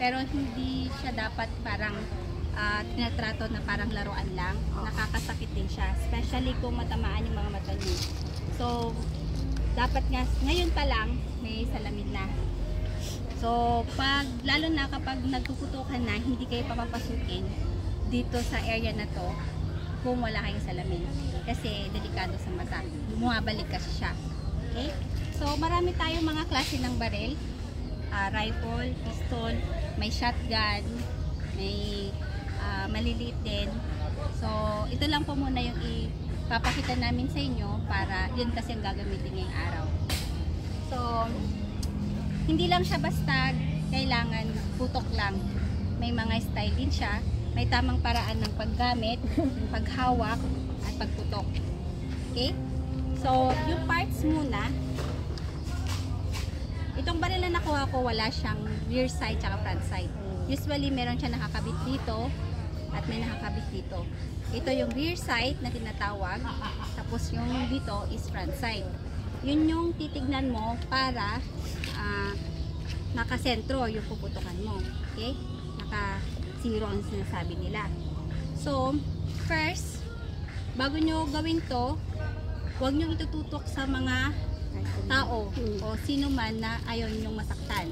Pero hindi siya dapat parang tinatrato na parang laruan lang. Nakakasakit din siya, especially kung matamaan yung mga mata niyo. So, dapat nga, ngayon pa lang, may salamin na. So, lalo na kapag nagpuputukan na, hindi kayo papapasukin dito sa area na to kung wala kayong salamin. Kasi delikado sa mata. Bumabalik kasi siya. Okay? So, marami tayong mga klase ng baril. Rifle, pistol, may shotgun, may maliliit din. So, ito lang po muna yung ipapakita namin sa inyo para yun kasi ang gagamitin ngayong araw. So, hindi lang siya basta kailangan putok lang. May mga style din siya. May tamang paraan ng paggamit, paghawak, at pagputok. Okay? So, yung parts muna, itong baril na nakuha ko, wala siyang rear side at front side. Usually, meron siya nakakabit dito at may nakakabit dito. Ito yung rear side na tinatawag, tapos yung dito is front side. Yun yung titignan mo para nakasentro yung puputukan mo. Okay? Naka-zero ang sinasabi nila. So, first, bago nyo gawin to, huwag nyo itututok sa mga tao o sino man na ayaw nyong masaktan.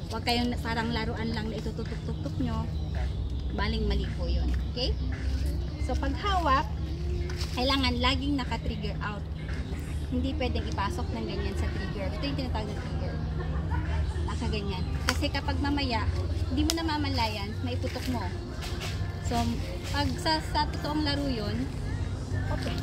Huwag kayong parang laruan lang na itututok-tutok nyo. Baling-mali po yun. Okay? So, pag hawak, kailangan laging naka-trigger out. Hindi pwedeng ipasok ng ganyan sa trigger. Ito yung tinatawag na trigger. Nakaganyan. Kasi kapag mamaya, hindi mo na mamalayan, maiputok mo. So, pag sa totoong laro yun, okay.